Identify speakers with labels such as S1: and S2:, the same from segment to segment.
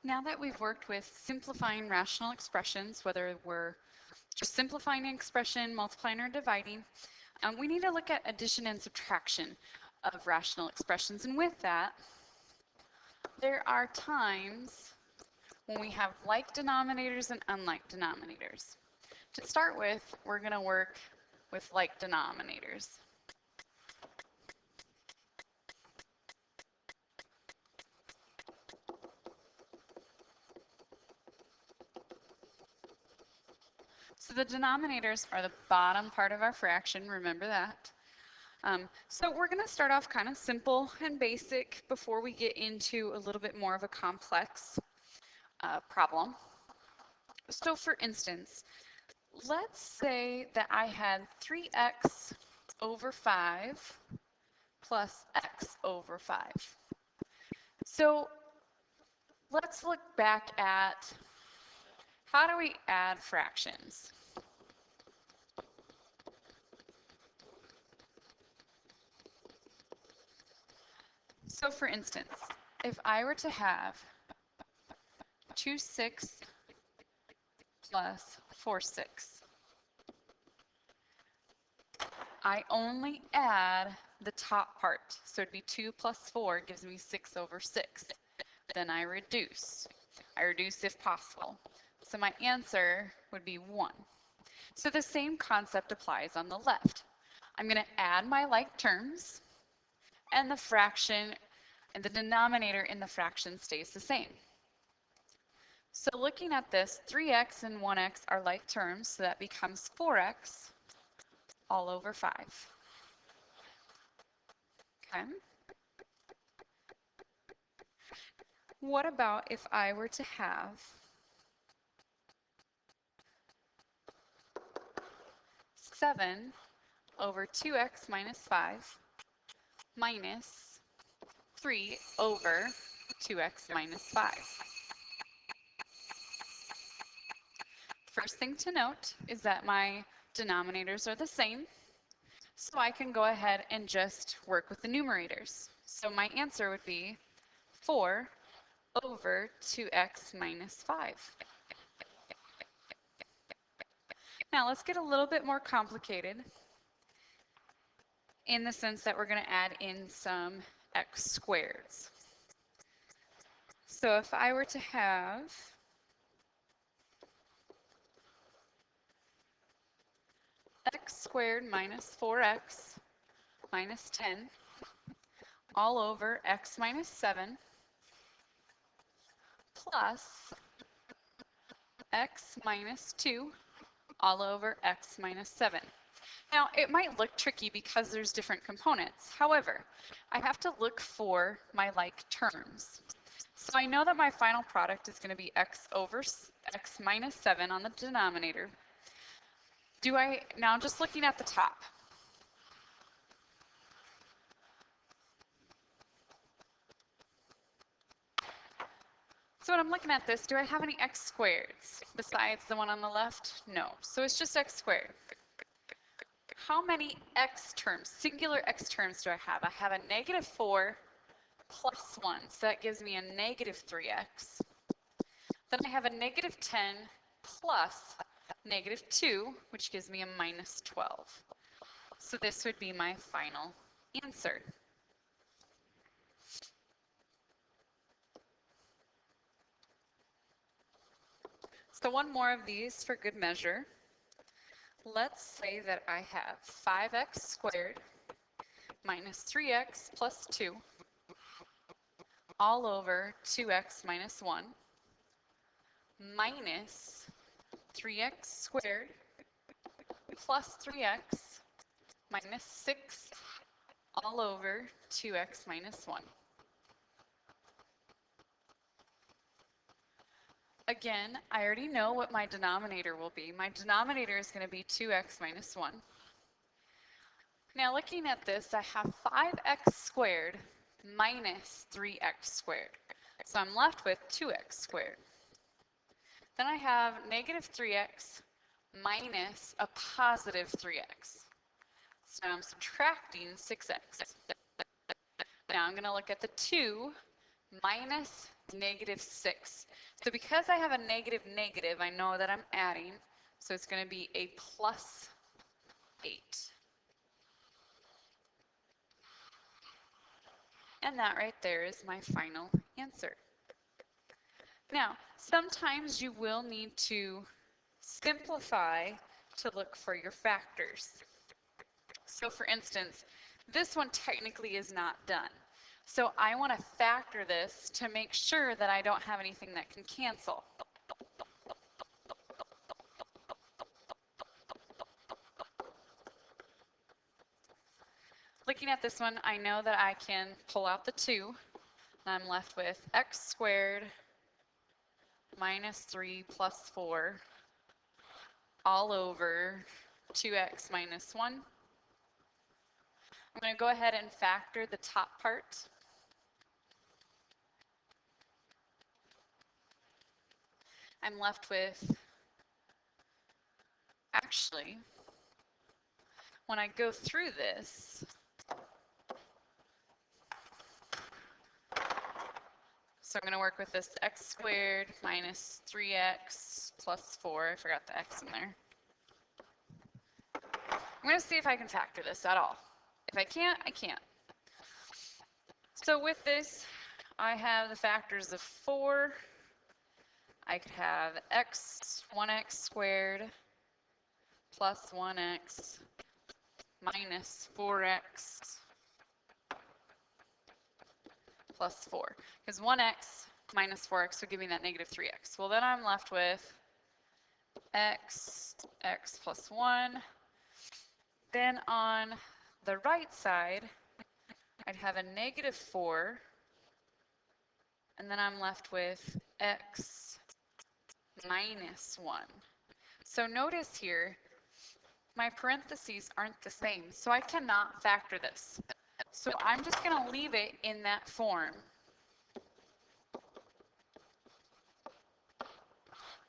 S1: Now that we've worked with simplifying rational expressions, whether we're just simplifying an expression, multiplying or dividing, we need to look at addition and subtraction of rational expressions. And with that, there are times when we have like denominators and unlike denominators. To start with, we're going to work with like denominators. So the denominators are the bottom part of our fraction, remember that. So we're going to start off kind of simple and basic before we get into a little bit more of a complex problem. So for instance, let's say that I had 3x over 5 plus x over 5. So let's look back at how do we add fractions? So for instance, if I were to have 2/6 plus 4/6, I only add the top part. So it'd be 2 plus 4 gives me 6 over 6. Then I reduce. I reduce if possible. So my answer would be 1. So the same concept applies on the left. I'm going to add my like terms, and the fraction and the denominator in the fraction stays the same. So looking at this, 3x and 1x are like terms, so that becomes 4x all over 5. Okay. What about if I were to have 7 over 2x minus 5 minus 3 over 2x minus 5? First thing to note is that my denominators are the same, so I can go ahead and just work with the numerators. So my answer would be 4 over 2x minus 5. Now let's get a little bit more complicated in the sense that we're going to add in some x squareds. So if I were to have x squared minus 4x minus 10 all over x minus 7 plus x minus 2 all over x minus 7. Now, it might look tricky because there's different components. However, I have to look for my like terms. So I know that my final product is going to be x over x minus 7 on the denominator. Now just looking at the top. So when I'm looking at this, do I have any x squareds besides the one on the left? No. So it's just x squared. How many x terms, singular x terms do I have? I have a negative 4 plus 1, so that gives me a negative 3x. Then I have a negative 10 plus negative 2, which gives me a minus 12. So this would be my final answer. So one more of these for good measure. Let's say that I have 5x squared minus 3x plus 2 all over 2x minus 1 minus 3x squared plus 3x minus 6 all over 2x minus 1. Again, I already know what my denominator will be. My denominator is going to be 2x minus 1. Now looking at this, I have 5x squared minus 3x squared. So I'm left with 2x squared. Then I have negative 3x minus a positive 3x. So I'm subtracting 6x. Now I'm going to look at the 2 minus -6. So because I have a negative negative, I know that I'm adding. So it's going to be a plus 8. And that right there is my final answer. Now, sometimes you will need to simplify to look for your factors. So for instance, this one technically is not done. So I want to factor this to make sure that I don't have anything that can cancel. Looking at this one, I know that I can pull out the 2. And I'm left with x squared minus 3 plus 4 all over 2x minus 1. I'm going to go ahead and factor the top part. I'm left with, actually, when I go through this, so I'm going to work with this x squared minus 3x plus 4. I forgot the x in there. I'm going to see if I can factor this at all. If I can't, I can't. So with this, I have the factors of 4. I could have 1x squared plus 1x minus 4x plus 4. Because 1x minus 4x would give me that negative 3x. Well, then I'm left with x plus 1. Then on the right side, I'd have a negative 4. And then I'm left with x minus 1. So notice here, my parentheses aren't the same, so I cannot factor this. So I'm just going to leave it in that form.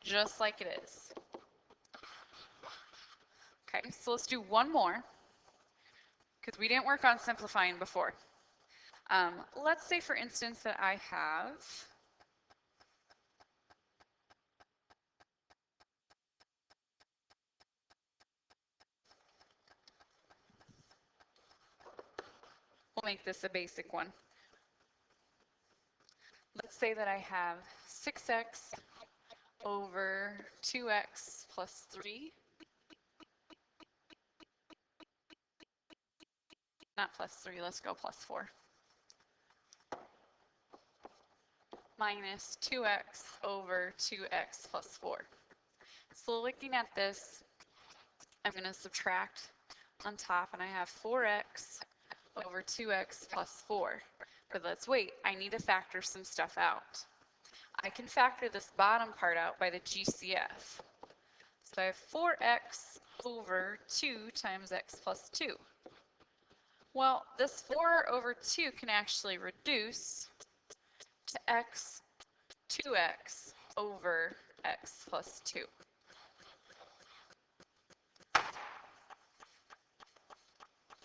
S1: Just like it is. Okay, so let's do one more, because we didn't work on simplifying before. Let's say, for instance, that I have we'll make this a basic one. Let's say that I have 6x over 2x plus 3. Not plus 3, let's go plus 4. Minus 2x over 2x plus 4. So looking at this, I'm going to subtract on top, and I have 4x over 2x plus 4. But let's wait, I need to factor some stuff out. I can factor this bottom part out by the GCF. So I have 4x over 2 times x plus 2. Well, this 4 over 2 can actually reduce to 2x over x plus 2.